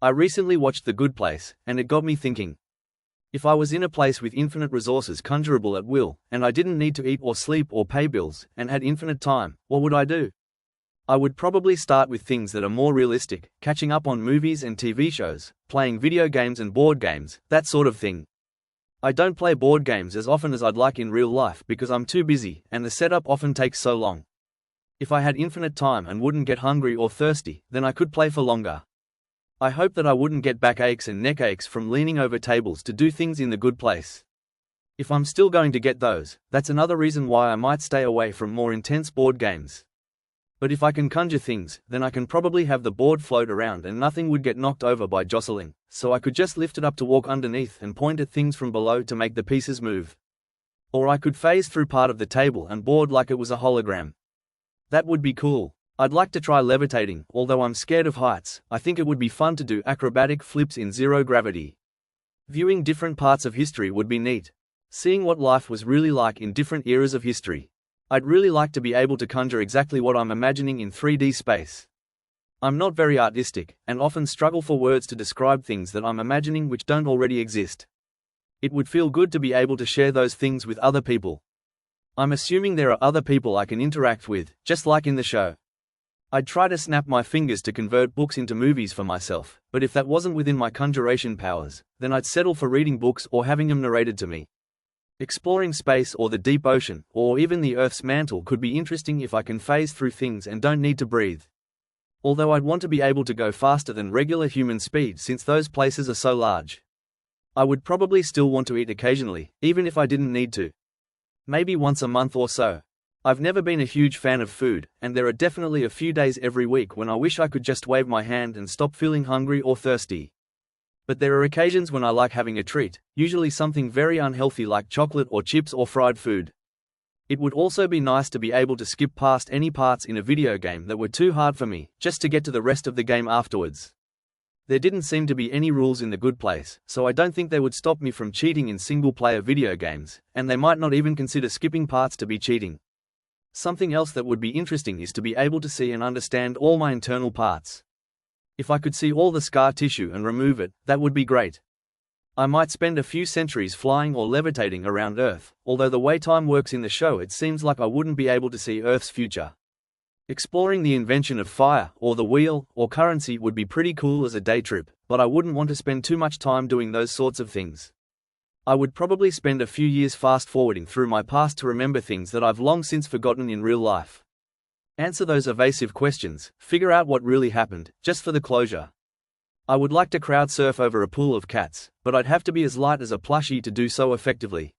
I recently watched The Good Place, and it got me thinking. If I was in a place with infinite resources conjurable at will, and I didn't need to eat or sleep or pay bills, and had infinite time, what would I do? I would probably start with things that are more realistic, catching up on movies and TV shows, playing video games and board games, that sort of thing. I don't play board games as often as I'd like in real life because I'm too busy, and the setup often takes so long. If I had infinite time and wouldn't get hungry or thirsty, then I could play for longer. I hope that I wouldn't get backaches and neck aches from leaning over tables to do things in The Good Place. If I'm still going to get those, that's another reason why I might stay away from more intense board games. But if I can conjure things, then I can probably have the board float around and nothing would get knocked over by jostling, so I could just lift it up to walk underneath and point at things from below to make the pieces move. Or I could phase through part of the table and board like it was a hologram. That would be cool. I'd like to try levitating, although I'm scared of heights. I think it would be fun to do acrobatic flips in zero gravity. Viewing different parts of history would be neat. Seeing what life was really like in different eras of history. I'd really like to be able to conjure exactly what I'm imagining in 3D space. I'm not very artistic, and often struggle for words to describe things that I'm imagining which don't already exist. It would feel good to be able to share those things with other people. I'm assuming there are other people I can interact with, just like in the show. I'd try to snap my fingers to convert books into movies for myself, but if that wasn't within my conjuration powers, then I'd settle for reading books or having them narrated to me. Exploring space or the deep ocean, or even the Earth's mantle could be interesting if I can phase through things and don't need to breathe. Although I'd want to be able to go faster than regular human speed since those places are so large. I would probably still want to eat occasionally, even if I didn't need to. Maybe once a month or so. I've never been a huge fan of food, and there are definitely a few days every week when I wish I could just wave my hand and stop feeling hungry or thirsty. But there are occasions when I like having a treat, usually something very unhealthy like chocolate or chips or fried food. It would also be nice to be able to skip past any parts in a video game that were too hard for me, just to get to the rest of the game afterwards. There didn't seem to be any rules in The Good Place, so I don't think they would stop me from cheating in single-player video games, and they might not even consider skipping parts to be cheating. Something else that would be interesting is to be able to see and understand all my internal parts. If I could see all the scar tissue and remove it, that would be great. I might spend a few centuries flying or levitating around Earth, although the way time works in the show it seems like I wouldn't be able to see Earth's future. Exploring the invention of fire, or the wheel, or currency would be pretty cool as a day trip, but I wouldn't want to spend too much time doing those sorts of things. I would probably spend a few years fast-forwarding through my past to remember things that I've long since forgotten in real life. Answer those evasive questions, figure out what really happened, just for the closure. I would like to crowd surf over a pool of cats, but I'd have to be as light as a plushie to do so effectively.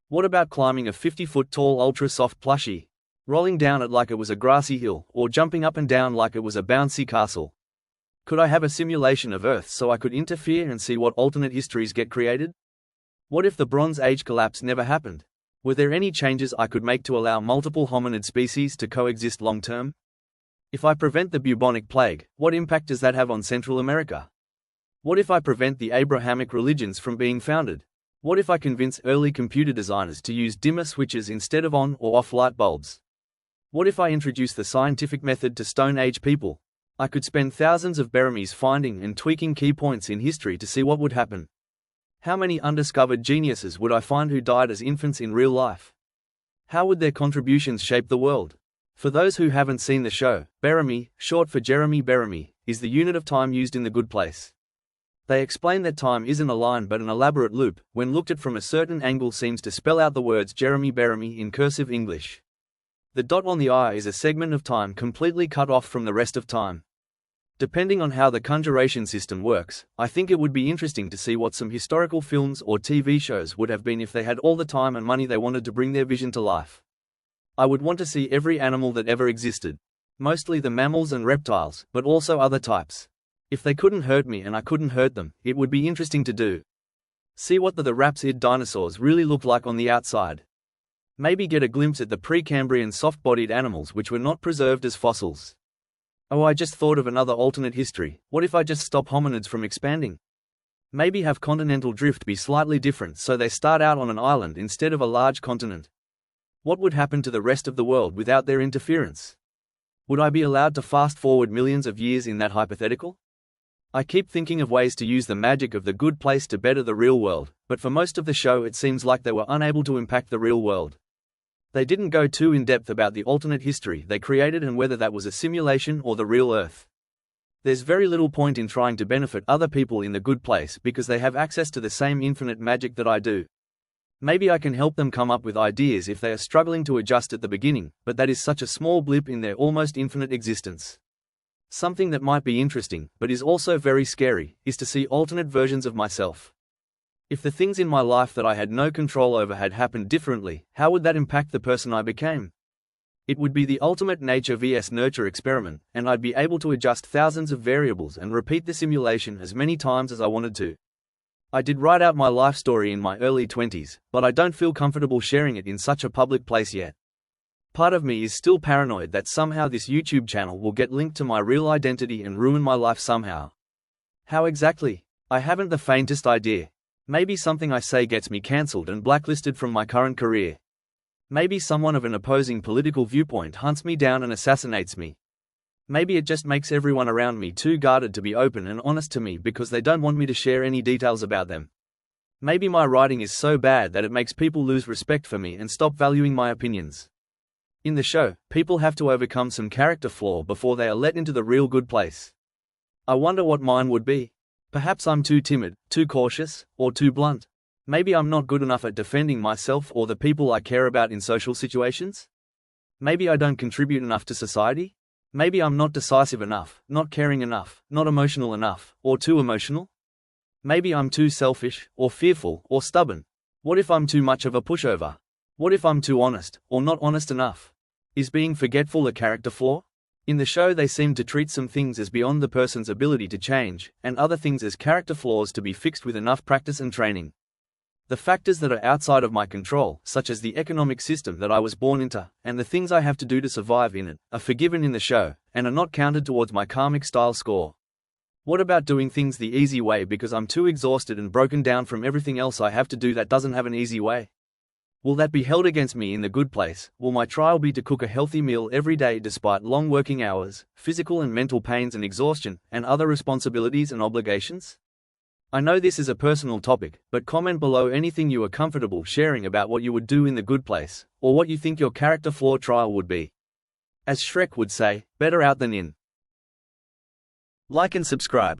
What about climbing a 50-foot tall ultra-soft plushie? Rolling down it like it was a grassy hill, or jumping up and down like it was a bouncy castle? Could I have a simulation of Earth so I could interfere and see what alternate histories get created? What if the Bronze Age collapse never happened? Were there any changes I could make to allow multiple hominid species to coexist long-term? If I prevent the bubonic plague, what impact does that have on Central America? What if I prevent the Abrahamic religions from being founded? What if I convince early computer designers to use dimmer switches instead of on or off light bulbs? What if I introduce the scientific method to Stone Age people? I could spend thousands of Beremies finding and tweaking key points in history to see what would happen. How many undiscovered geniuses would I find who died as infants in real life? How would their contributions shape the world? For those who haven't seen the show, Beremy, short for Jeremy Beremy, is the unit of time used in The Good Place. They explain that time isn't a line but an elaborate loop, when looked at from a certain angle seems to spell out the words Jeremy Beremy in cursive English. The dot on the I is a segment of time completely cut off from the rest of time. Depending on how the conjuration system works, I think it would be interesting to see what some historical films or TV shows would have been if they had all the time and money they wanted to bring their vision to life. I would want to see every animal that ever existed. Mostly the mammals and reptiles, but also other types. If they couldn't hurt me and I couldn't hurt them, it would be interesting to do. See what the rhapsid dinosaurs really looked like on the outside. Maybe get a glimpse at the Precambrian soft-bodied animals which were not preserved as fossils. Oh, I just thought of another alternate history. What if I just stop hominids from expanding? Maybe have continental drift be slightly different so they start out on an island instead of a large continent. What would happen to the rest of the world without their interference? Would I be allowed to fast forward millions of years in that hypothetical? I keep thinking of ways to use the magic of the good place to better the real world, but for most of the show it seems like they were unable to impact the real world. They didn't go too in-depth about the alternate history they created and whether that was a simulation or the real Earth. There's very little point in trying to benefit other people in the good place because they have access to the same infinite magic that I do. Maybe I can help them come up with ideas if they are struggling to adjust at the beginning, but that is such a small blip in their almost infinite existence. Something that might be interesting, but is also very scary, is to see alternate versions of myself. If the things in my life that I had no control over had happened differently, how would that impact the person I became? It would be the ultimate nature vs nurture experiment, and I'd be able to adjust thousands of variables and repeat the simulation as many times as I wanted to. I did write out my life story in my early 20s, but I don't feel comfortable sharing it in such a public place yet. Part of me is still paranoid that somehow this YouTube channel will get linked to my real identity and ruin my life somehow. How exactly? I haven't the faintest idea. Maybe something I say gets me cancelled and blacklisted from my current career. Maybe someone of an opposing political viewpoint hunts me down and assassinates me. Maybe it just makes everyone around me too guarded to be open and honest to me because they don't want me to share any details about them. Maybe my writing is so bad that it makes people lose respect for me and stop valuing my opinions. In the show, people have to overcome some character flaw before they are let into the real good place. I wonder what mine would be. Perhaps I'm too timid, too cautious, or too blunt. Maybe I'm not good enough at defending myself or the people I care about in social situations. Maybe I don't contribute enough to society. Maybe I'm not decisive enough, not caring enough, not emotional enough, or too emotional. Maybe I'm too selfish, or fearful, or stubborn. What if I'm too much of a pushover? What if I'm too honest, or not honest enough? Is being forgetful a character flaw? In the show they seem to treat some things as beyond the person's ability to change, and other things as character flaws to be fixed with enough practice and training. The factors that are outside of my control, such as the economic system that I was born into, and the things I have to do to survive in it, are forgiven in the show, and are not counted towards my karmic style score. What about doing things the easy way because I'm too exhausted and broken down from everything else I have to do that doesn't have an easy way? Will that be held against me in the good place? Will my trial be to cook a healthy meal every day despite long working hours, physical and mental pains and exhaustion, and other responsibilities and obligations? I know this is a personal topic, but comment below anything you are comfortable sharing about what you would do in the good place, or what you think your character flaw trial would be. As Shrek would say, better out than in. Like and subscribe.